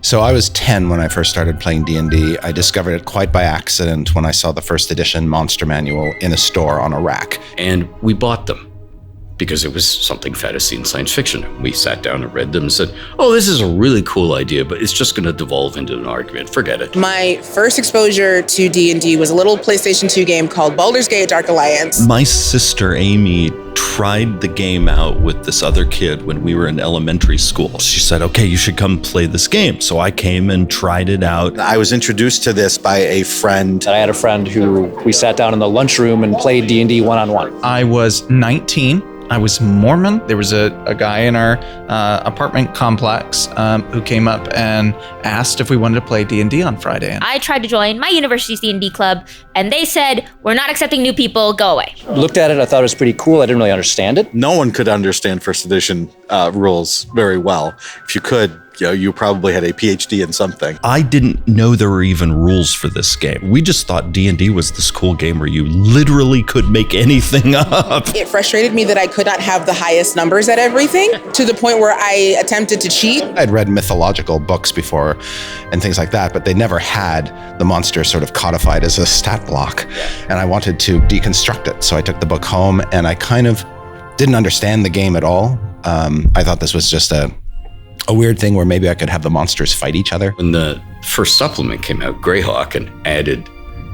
So I was 10 when I first started playing D&D. I discovered it quite by accident when I saw the first edition monster manual in a store on a rack. And we bought them because it was something fantasy and science fiction. We sat down and read them and said, oh, this is a really cool idea, but it's just going to devolve into an argument. Forget it. My first exposure to D&D was a little PlayStation 2 game called Baldur's Gate Dark Alliance. My sister Amy tried the game out with this other kid when we were in elementary school. She said, okay, you should come play this game. So I came and tried it out. I was introduced to this by a friend. I had a friend who we sat down in the lunchroom and played D&D one-on-one. I was 19. I was Mormon. There was a guy in our apartment complex who came up and asked if we wanted to play D&D on Friday. I tried to join my university's D&D club, and they said, we're not accepting new people, go away. Looked at it, I thought it was pretty cool. I didn't really understand it. No one could understand first edition rules very well. If you could, you probably had a PhD in something. I didn't know there were even rules for this game. We just thought D&D was this cool game where you literally could make anything up. It frustrated me that I could not have the highest numbers at everything, to the point where I attempted to cheat. I'd read mythological books before and things like that, but they never had the monster sort of codified as a stat block. And I wanted to deconstruct it. So I took the book home and I kind of didn't understand the game at all. I thought this was just a weird thing where maybe I could have the monsters fight each other. When the first supplement came out, Greyhawk, and added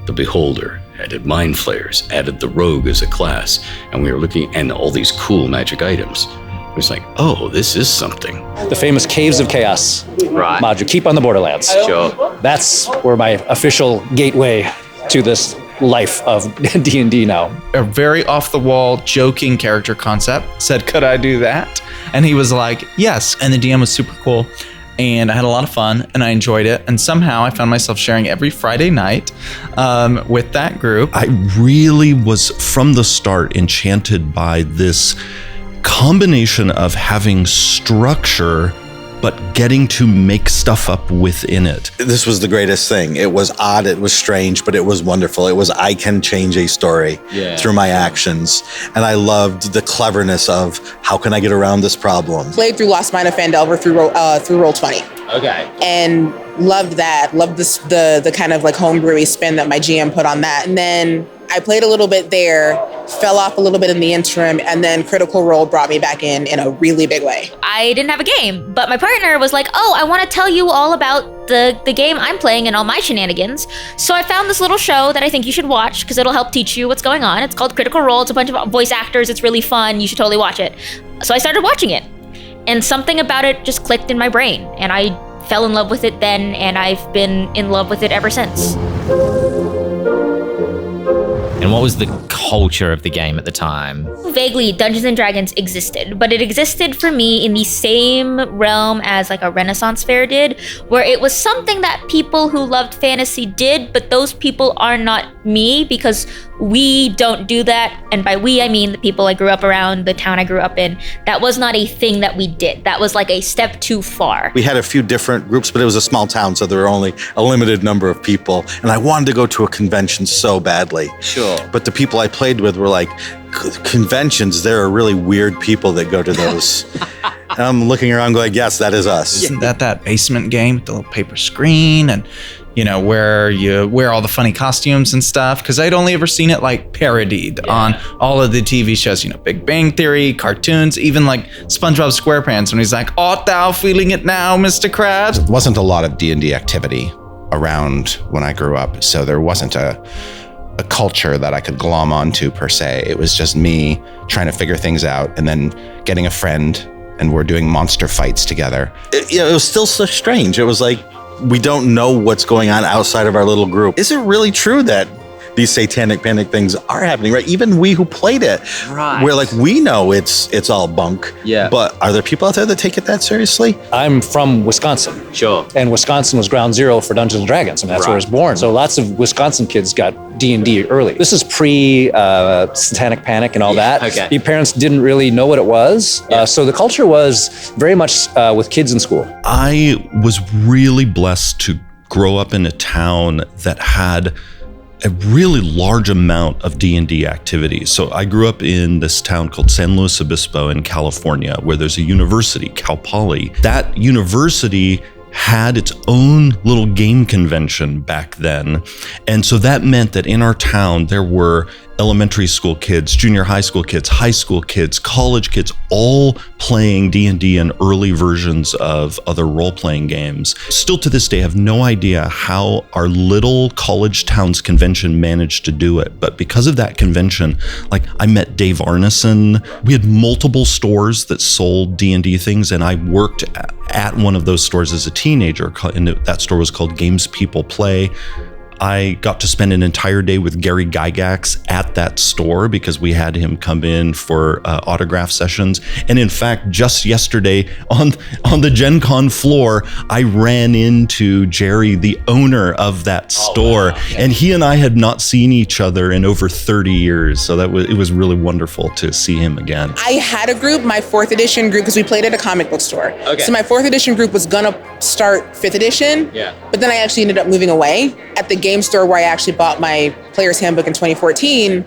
the Beholder, added Mind Flayers, added the Rogue as a class, and we were looking at all these cool magic items. It was like, oh, this is something. The famous Caves of Chaos module, keep on the Borderlands. Sure. That's where my official gateway to this life of D&D now. A very off-the-wall, joking character concept. Said, could I do that? And he was like, yes. And the DM was super cool. And I had a lot of fun and I enjoyed it. And somehow I found myself sharing every Friday night with that group. I really was, from the start, enchanted by this combination of having structure but getting to make stuff up within it. This was the greatest thing. It was odd, it was strange, but it was wonderful. It was, I can change a story through my actions. And I loved the cleverness of, how can I get around this problem? Played through Lost Mine of Phandelver through Roll20. Okay. And loved that. Loved the kind of like homebrewy spin that my GM put on that. And then I played a little bit there, fell off a little bit in the interim, and then Critical Role brought me back in a really big way. I didn't have a game, but my partner was like, oh, I want to tell you all about the game I'm playing and all my shenanigans. So I found this little show that I think you should watch because it'll help teach you what's going on. It's called Critical Role. It's a bunch of voice actors. It's really fun. You should totally watch it. So I started watching it, and something about it just clicked in my brain, and I fell in love with it then, and I've been in love with it ever since. And what was the culture of the game at the time? Vaguely, Dungeons and Dragons existed, but it existed for me in the same realm as like a Renaissance fair did, where it was something that people who loved fantasy did, but those people are not me because we don't do that. And by we, I mean the people I grew up around, the town I grew up in. That was not a thing that we did. That was like a step too far. We had a few different groups, but it was a small town, so there were only a limited number of people. And I wanted to go to a convention so badly. Sure. But the people I played with were like, conventions, there are really weird people that go to those. And I'm looking around going, yes, that is us. Isn't that basement game with the little paper screen and, where you wear all the funny costumes and stuff? Because I'd only ever seen it like parodied on all of the TV shows, Big Bang Theory, cartoons, even like SpongeBob SquarePants when he's like, art thou feeling it now, Mr. Krabs? There wasn't a lot of D&D activity around when I grew up, so there wasn't a culture that I could glom onto per se. It was just me trying to figure things out and then getting a friend, and we're doing monster fights together. It was still so strange. It was like, we don't know what's going on outside of our little group. Is it really true that these satanic panic things are happening, right? Even we who played it, we're like, we know it's all bunk. Yeah. But are there people out there that take it that seriously? I'm from Wisconsin. Sure. And Wisconsin was ground zero for Dungeons and Dragons, and that's where I was born. So lots of Wisconsin kids got D&D early. This is pre Satanic Panic and all that. Okay. The parents didn't really know what it was. So the culture was very much with kids in school. I was really blessed to grow up in a town that had a really large amount of D&D activities. So I grew up in this town called San Luis Obispo in California, where there's a university, Cal Poly. That university had its own little game convention back then. And so that meant that in our town, there were elementary school kids, junior high school kids, high school kids, college kids, all playing D&D and early versions of other role-playing games. Still to this day, I have no idea how our little college town's convention managed to do it. But because of that convention, like I met Dave Arneson. We had multiple stores that sold D&D things, and I worked at one of those stores as a teenager, and that store was called Games People Play. I got to spend an entire day with Gary Gygax at that store because we had him come in for autograph sessions. And in fact, just yesterday on the Gen Con floor, I ran into Jerry, the owner of that store. Wow. And he and I had not seen each other in over 30 years. So it was really wonderful to see him again. I had a group, my 4th edition group, because we played at a comic book store. Okay. So my 4th edition group was gonna start 5th edition. Yeah. But then I actually ended up moving away. At the game store where I actually bought my player's handbook in 2014,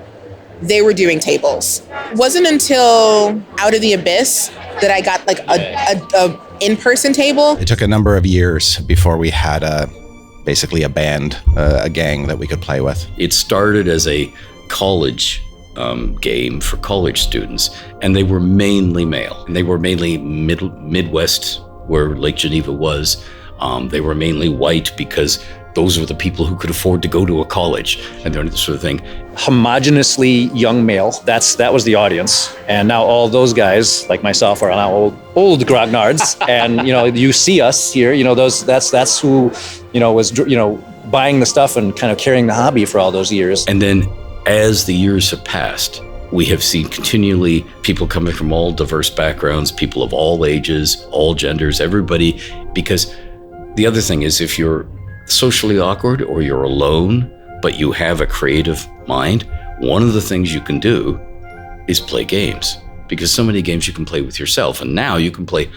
they were doing tables. It wasn't until Out of the Abyss that I got like a in-person table. It took a number of years before we had basically a band, a gang that we could play with. It started as a college game for college students, and they were mainly male. And they were mainly Midwest, where Lake Geneva was. They were mainly white because those were the people who could afford to go to a college and that sort of thing. Homogeneously young male, that was the audience. And now all those guys, like myself, are now old grognards. And, you see us here, that's who, was, buying the stuff and kind of carrying the hobby for all those years. And then as the years have passed, we have seen continually people coming from all diverse backgrounds, people of all ages, all genders, everybody, because the other thing is if you're socially awkward or you're alone, but you have a creative mind, one of the things you can do is play games, because so many games you can play with yourself. And now you can play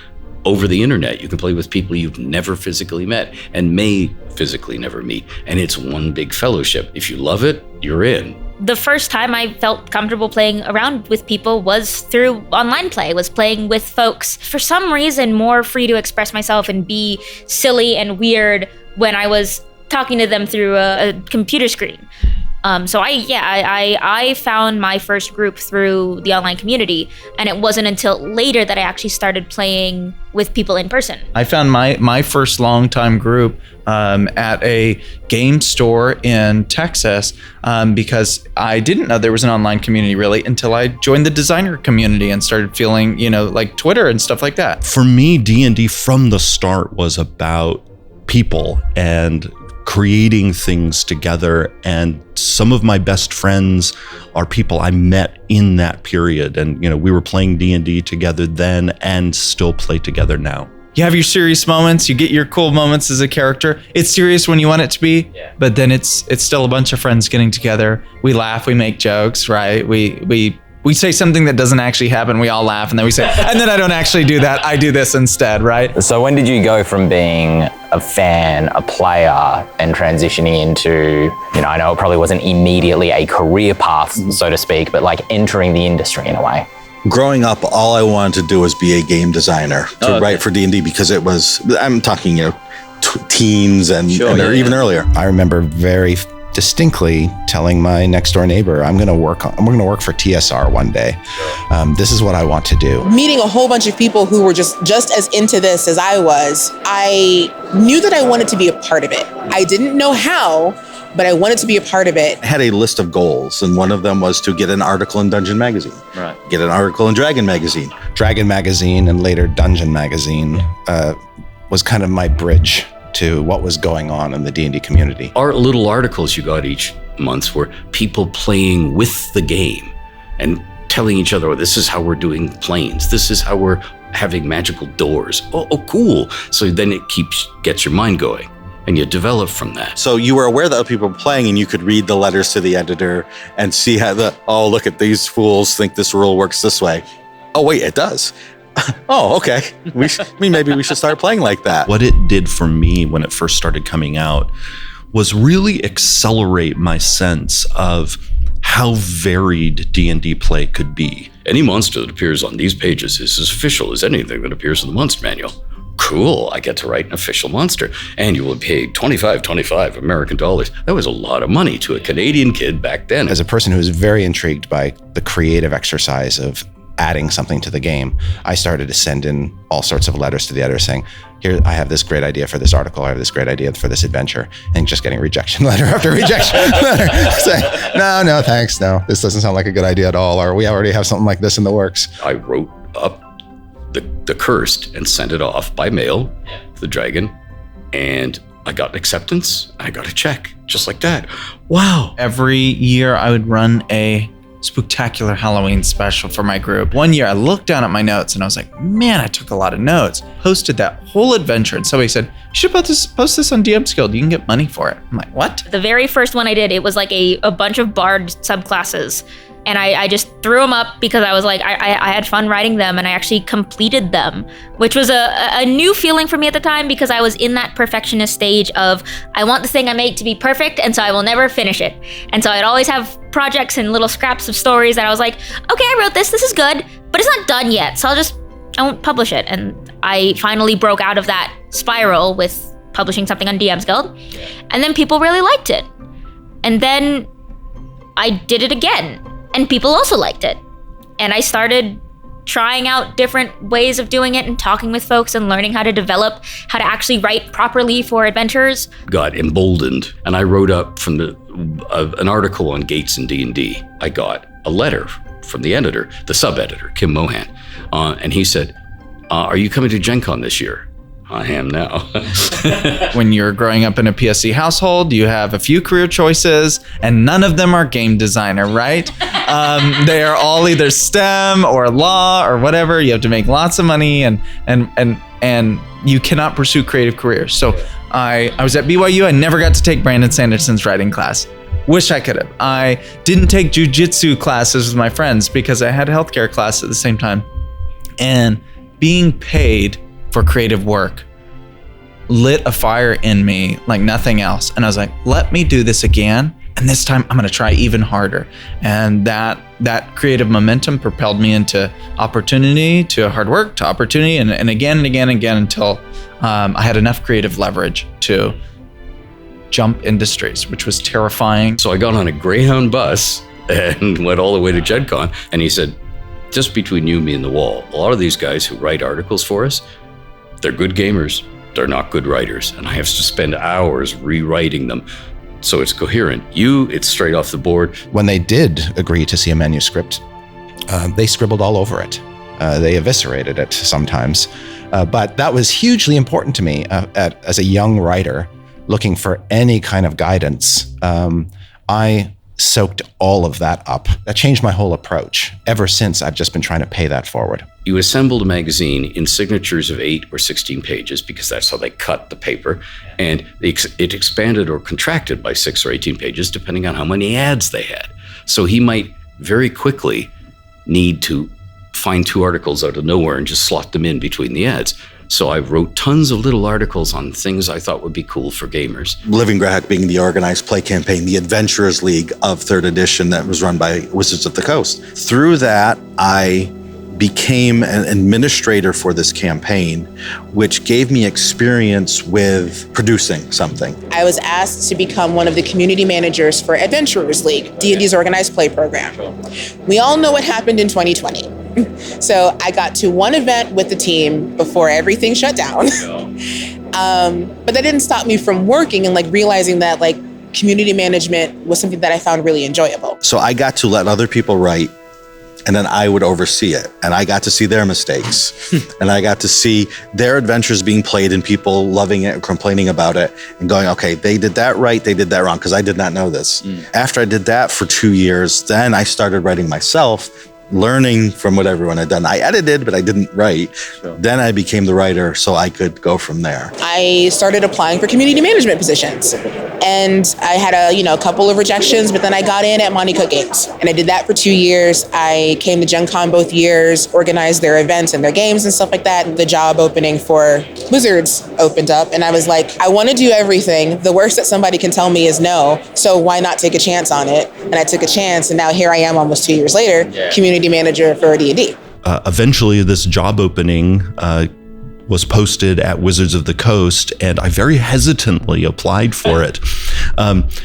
over the internet. You can play with people you've never physically met and may physically never meet. And it's one big fellowship. If you love it, you're in. The first time I felt comfortable playing around with people was through online play, was playing with folks. For some reason, more free to express myself and be silly and weird when I was talking to them through a computer screen. So I found my first group through the online community, and it wasn't until later that I actually started playing with people in person. I found my first longtime group at a game store in Texas because I didn't know there was an online community really until I joined the designer community and started feeling, like Twitter and stuff like that. For me, D&D from the start was about people and creating things together, and some of my best friends are people I met in that period, and we were playing D&D together then and still play together now. You have your serious moments, you get your cool moments as a character. It's serious when you want it to be, but then it's still a bunch of friends getting together. We laugh, we make jokes, right? We say something that doesn't actually happen, we all laugh, and then we say, and then I don't actually do that, I do this instead, right? So when did you go from being a fan, a player, and transitioning into, I know it probably wasn't immediately a career path, so to speak, but like entering the industry in a way? Growing up, all I wanted to do was be a game designer to write for D&D, because it was, I'm talking, teens and even earlier. I remember very distinctly telling my next door neighbor, I'm going to work for TSR one day. This is what I want to do. Meeting a whole bunch of people who were just as into this as I was, I knew that I wanted to be a part of it. I didn't know how, but I wanted to be a part of it. I had a list of goals, and one of them was to get an article in Dungeon Magazine. Right. Get an article in Dragon Magazine. Dragon Magazine and later Dungeon Magazine was kind of my bridge to what was going on in the D&D community. Our little articles you got each month were people playing with the game and telling each other, this is how we're doing planes. This is how we're having magical doors. Oh, cool. So then it gets your mind going, and you develop from that. So you were aware that other people were playing, and you could read the letters to the editor and see how look at these fools think this rule works this way. Oh, wait, it does. Oh, okay. Maybe we should start playing like that. What it did for me when it first started coming out was really accelerate my sense of how varied D&D play could be. Any monster that appears on these pages is as official as anything that appears in the Monster Manual. cool, I get to write an official monster. And you will pay 25 American dollars. That was a lot of money to a Canadian kid back then. As a person who was very intrigued by the creative exercise of adding something to the game, I started to send in all sorts of letters to the editor saying, here, I have this great idea for this article. I have this great idea for this adventure. And just getting rejection letter after rejection letter. Saying, no, thanks. No, this doesn't sound like a good idea at all. Or we already have something like this in the works. I wrote up the Cursed and sent it off by mail, the dragon, and I got acceptance. I got a check, just like that. Wow. Every year I would run a spectacular Halloween special for my group. One year I looked down at my notes and I was like, man, I took a lot of notes. Posted that whole adventure and somebody said, you should post this on DM's Guild. You can get money for it. I'm like, what? The very first one I did, it was like a bunch of bard subclasses. And I just threw them up because I was like, I had fun writing them and I actually completed them, which was a new feeling for me at the time because I was in that perfectionist stage of, I want the thing I make to be perfect and so I will never finish it. And so I'd always have projects and little scraps of stories that I was like, okay, I wrote this is good, but it's not done yet. So I won't publish it. And I finally broke out of that spiral with publishing something on DM's Guild. And then people really liked it. And then I did it again. And people also liked it. And I started trying out different ways of doing it and talking with folks and learning how to develop, how to actually write properly for adventures. Got emboldened. And I wrote up from an article on Gates and D&D. I got a letter from the editor, the sub-editor, Kim Mohan. And he said, are you coming to Gen Con this year? I am now. When you're growing up in a PSC household, you have a few career choices and none of them are game designer, right? They are all either STEM or law or whatever. You have to make lots of money and you cannot pursue creative careers. So I was at BYU. I never got to take Brandon Sanderson's writing class. Wish I could have. I didn't take jujitsu classes with my friends because I had a healthcare class at the same time. And being paid for creative work lit a fire in me like nothing else. And I was like, let me do this again. And this time I'm gonna try even harder. And that creative momentum propelled me into opportunity, to hard work, to opportunity, and again until I had enough creative leverage to jump industries, which was terrifying. So I got on a Greyhound bus and went all the way to Gen Con. And he said, just between you, me, and the wall, a lot of these guys who write articles for us, they're good gamers, they're not good writers, and I have to spend hours rewriting them so it's coherent. It's straight off the board. When they did agree to see a manuscript, they scribbled all over it. They eviscerated it sometimes. But that was hugely important to me as a young writer looking for any kind of guidance. I soaked all of that up. That changed my whole approach. Ever since, I've just been trying to pay that forward. You assembled a magazine in signatures of 8 or 16 pages because that's how they cut the paper. And it expanded or contracted by 6 or 18 pages depending on how many ads they had. So he might very quickly need to find 2 articles out of nowhere and just slot them in between the ads. So I wrote tons of little articles on things I thought would be cool for gamers. Living Grad being the organized play campaign, the Adventurers League of 3rd edition that was run by Wizards of the Coast. Through that, I became an administrator for this campaign, which gave me experience with producing something. I was asked to become one of the community managers for Adventurers League, D&D's organized play program. We all know what happened in 2020. So I got to one event with the team before everything shut down. But that didn't stop me from working and realizing that community management was something that I found really enjoyable. So I got to let other people write, and then I would oversee it. And I got to see their mistakes. And I got to see their adventures being played and people loving it, complaining about it, and going, okay, they did that right, they did that wrong, because I did not know this. After I did that for 2 years, then I started writing myself, learning from what everyone had done. I edited, but I didn't write. Sure. Then I became the writer, so I could go from there. I started applying for community management positions, and I had a couple of rejections, but then I got in at Monte Cook Games, and I did that for 2 years. I came to Gen Con both years, organized their events and their games and stuff like that. And the job opening for Wizards opened up, and I was like, I want to do everything. The worst that somebody can tell me is no, so why not take a chance on it? And I took a chance, and now here I am almost 2 years later, community manager for D&D. Eventually, this job opening was posted at Wizards of the Coast, and I very hesitantly applied for it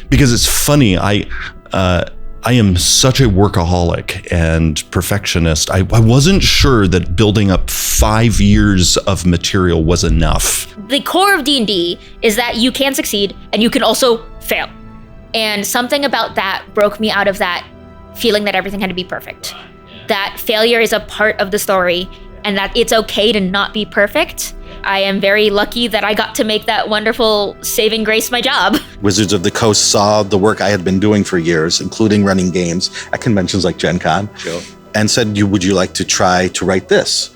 because it's funny. I am such a workaholic and perfectionist. I wasn't sure that building up 5 years of material was enough. The core of D&D is that you can succeed and you can also fail. And something about that broke me out of that feeling that everything had to be perfect. That failure is a part of the story and that it's okay to not be perfect. I am very lucky that I got to make that wonderful saving grace my job. Wizards of the Coast saw the work I had been doing for years, including running games at conventions like Gen Con, and said, would you like to try to write this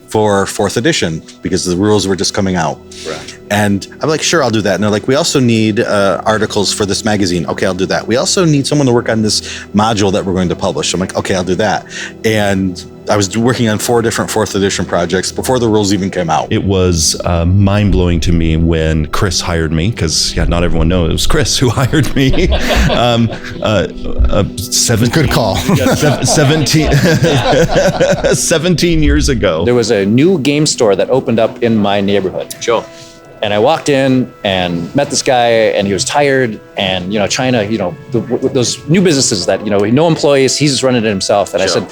for 4th edition? Because the rules were just coming out. Right. And I'm like, sure, I'll do that. And they're like, we also need articles for this magazine. Okay, I'll do that. We also need someone to work on this module that we're going to publish. I'm like, okay, I'll do that. And I was working on 4 different 4th edition projects before the rules even came out. It was mind-blowing to me when Chris hired me, because not everyone knows it was Chris who hired me. Good call. 17 years ago. There was a new game store that opened up in my neighborhood. Sure. And I walked in and met this guy, and he was tired, and trying to, those new businesses that no employees, he's just running it himself. And I said,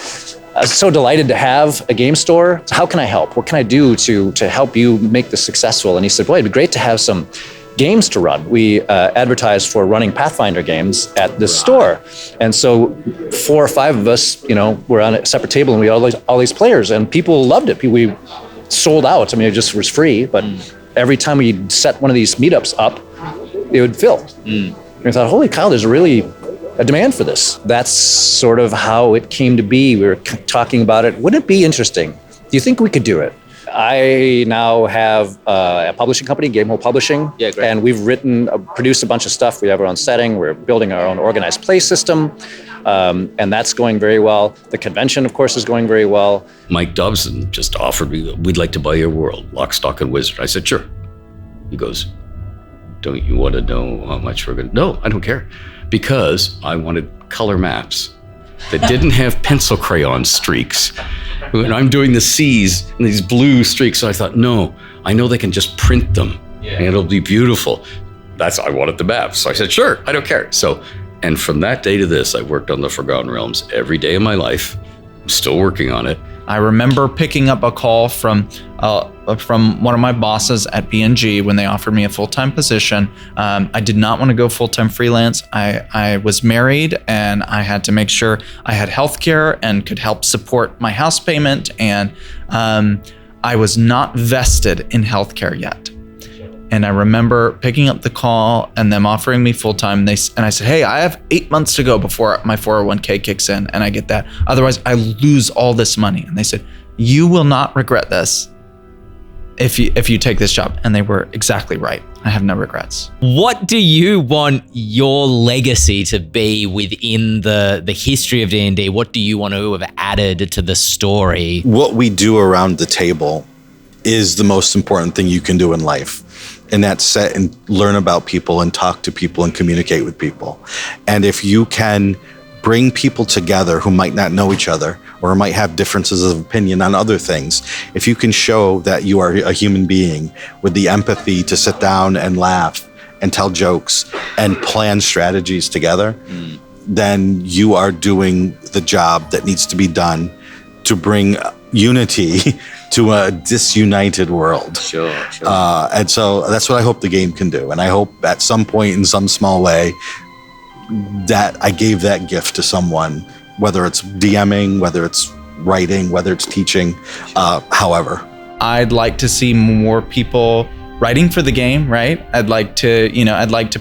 I was so delighted to have a game store. How can I help? What can I do to help you make this successful? And he said, boy, it'd be great to have some games to run. We advertised for running Pathfinder games at this store. And so 4 or 5 of us, were on a separate table, and we had all these players, and people loved it. We sold out. I mean, it just was free, but every time we set one of these meetups up, it would fill. And I thought, holy cow, there's really a demand for this. That's sort of how it came to be. We were talking about it. Wouldn't it be interesting? Do you think we could do it? I now have a publishing company, Gamehole Publishing. Yeah, great. And we've produced a bunch of stuff. We have our own setting. We're building our own organized play system. And that's going very well. The convention, of course, is going very well. Mike Dobson just offered me, we'd like to buy your world, lock, stock, and wizard. I said, sure. He goes, don't you want to know how much we're going to? No, I don't care. Because I wanted color maps that didn't have pencil crayon streaks. And I'm doing the seas and these blue streaks. So I thought, no, I know they can just print them and it'll be beautiful. I wanted the maps. So I said, sure, I don't care. And from that day to this, I worked on the Forgotten Realms every day of my life. I'm still working on it. I remember picking up a call from one of my bosses at B&G when they offered me a full-time position. I did not want to go full-time freelance. I was married, and I had to make sure I had healthcare and could help support my house payment. And I was not vested in healthcare yet. And I remember picking up the call and them offering me full-time. And I said, hey, I have 8 months to go before my 401k kicks in and I get that. Otherwise, I lose all this money. And they said, you will not regret this if you take this job. And they were exactly right. I have no regrets. What do you want your legacy to be within the history of D&D? What do you want to have added to the story? What we do around the table is the most important thing you can do in life. And that's sit and learn about people and talk to people and communicate with people. And if you can bring people together who might not know each other or might have differences of opinion on other things, if you can show that you are a human being with the empathy to sit down and laugh and tell jokes and plan strategies together, then you are doing the job that needs to be done to bring unity to a disunited world. Sure. And so that's what I hope the game can do. And I hope at some point in some small way that I gave that gift to someone, whether it's DMing, whether it's writing, whether it's teaching, however. I'd like to see more people writing for the game, right? I'd like to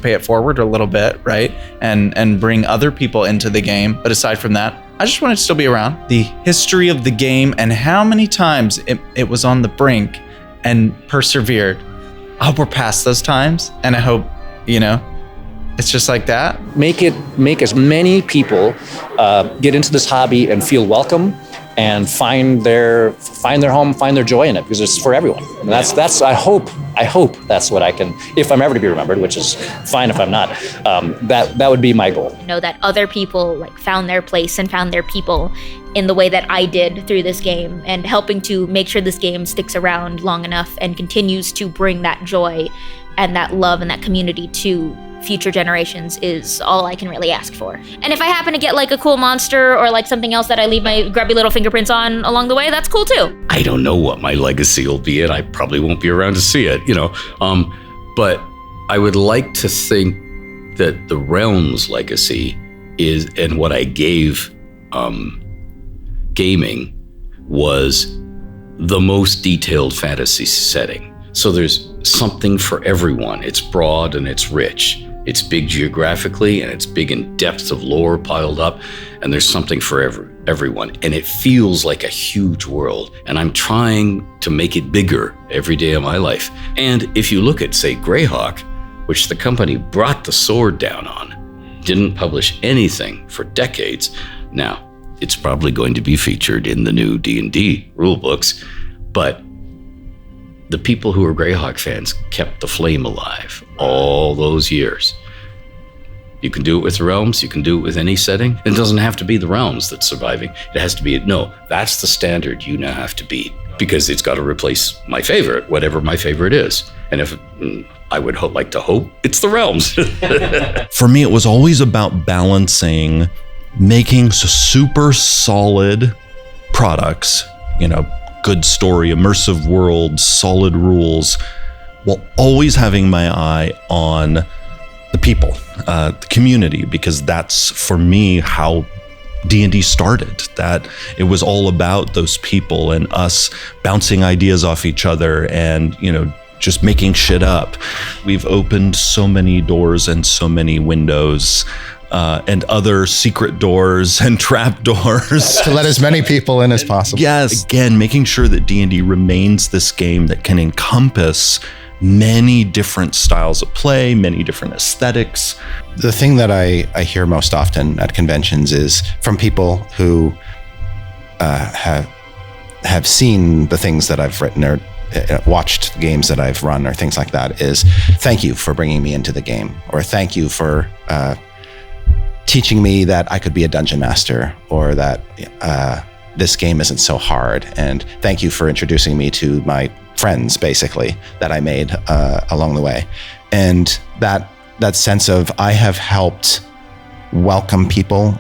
pay it forward a little bit, right? And bring other people into the game. But aside from that, I just want it to still be around. The history of the game and how many times it was on the brink and persevered. I hope we're past those times, and I hope, it's just like that. Make as many people get into this hobby and feel welcome and find their home, find their joy in it, because it's for everyone. And that's I hope that's what I can, if I'm ever to be remembered, which is fine if I'm not. That would be my goal. Know that other people like found their place and found their people in the way that I did through this game, and helping to make sure this game sticks around long enough and continues to bring that joy and that love and that community to future generations is all I can really ask for. And if I happen to get like a cool monster or like something else that I leave my grubby little fingerprints on along the way, that's cool too. I don't know what my legacy will be, and I probably won't be around to see it, but I would like to think that the Realms legacy is, and what I gave gaming was the most detailed fantasy setting. So there's something for everyone. It's broad and it's rich. It's big geographically, and it's big in depth of lore piled up, and there's something for everyone. And it feels like a huge world, and I'm trying to make it bigger every day of my life. And if you look at, say, Greyhawk, which the company brought the sword down on, didn't publish anything for decades. Now, it's probably going to be featured in the new D&D rulebooks, but the people who are Greyhawk fans kept the flame alive all those years. You can do it with the Realms, you can do it with any setting. It doesn't have to be the Realms that's surviving. It has to be, no, that's the standard you now have to beat, because it's got to replace my favorite, whatever my favorite is. And if I would like to hope it's the Realms. For me, it was always about balancing making super solid products, good story, immersive worlds, solid rules, while always having my eye on the people, the community, because that's, for me, how D&D started. That it was all about those people and us bouncing ideas off each other and, just making shit up. We've opened so many doors and so many windows, and other secret doors and trap doors to let as many people in as possible. Yes, again, making sure that D&D remains this game that can encompass many different styles of play, many different aesthetics. The thing that I hear most often at conventions is from people who have seen the things that I've written or watched games that I've run or things like that, is thank you for bringing me into the game, or thank you for teaching me that I could be a dungeon master, or that this game isn't so hard. And thank you for introducing me to my friends, basically, that I made along the way. And that sense of I have helped welcome people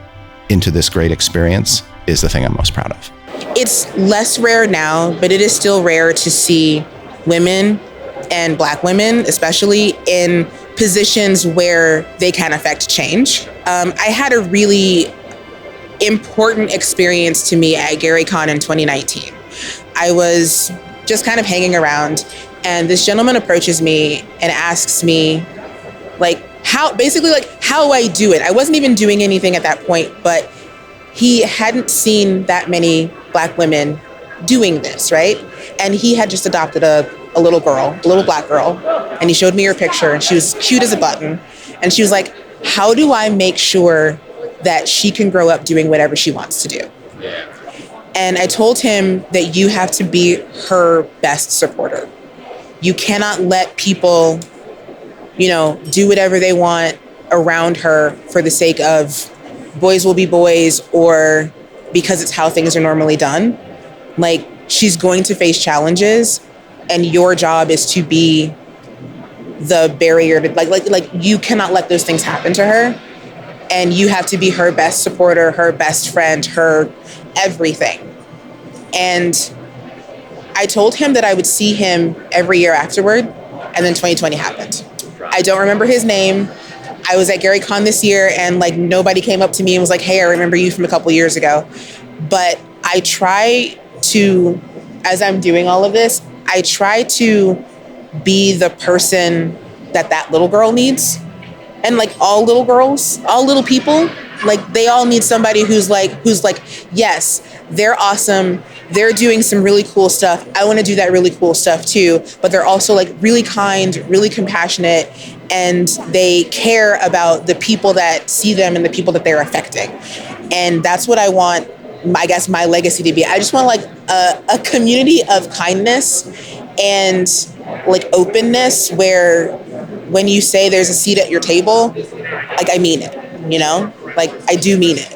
into this great experience is the thing I'm most proud of. It's less rare now, but it is still rare to see women and Black women, especially in positions where they can affect change. I had a really important experience to me at GaryCon in 2019. I was just kind of hanging around, and this gentleman approaches me and asks me, how I do it. I wasn't even doing anything at that point, but he hadn't seen that many Black women doing this, right? And he had just adopted a little girl, a little Black girl, and he showed me her picture, and she was cute as a button. And she was like, how do I make sure that she can grow up doing whatever she wants to do? And I told him that you have to be her best supporter. You cannot let people, do whatever they want around her for the sake of boys will be boys, or because it's how things are normally done. She's going to face challenges, and your job is to be the barrier to you cannot let those things happen to her, and you have to be her best supporter, her best friend, her everything. And I told him that I would see him every year afterward, and then 2020 happened. I don't remember his name. I was at GaryCon this year, and nobody came up to me and was like, hey, I remember you from a couple years ago. But I try to, as I'm doing all of this, I try to be the person that little girl needs. And all little girls, all little people, they all need somebody who's yes, they're awesome. They're doing some really cool stuff. I want to do that really cool stuff too. But they're also really kind, really compassionate, and they care about the people that see them and the people that they're affecting. And that's what I want I guess my legacy to be. I just want like a community of kindness and like openness where when you say there's a seat at your table, like I mean it, you know, like I do mean it.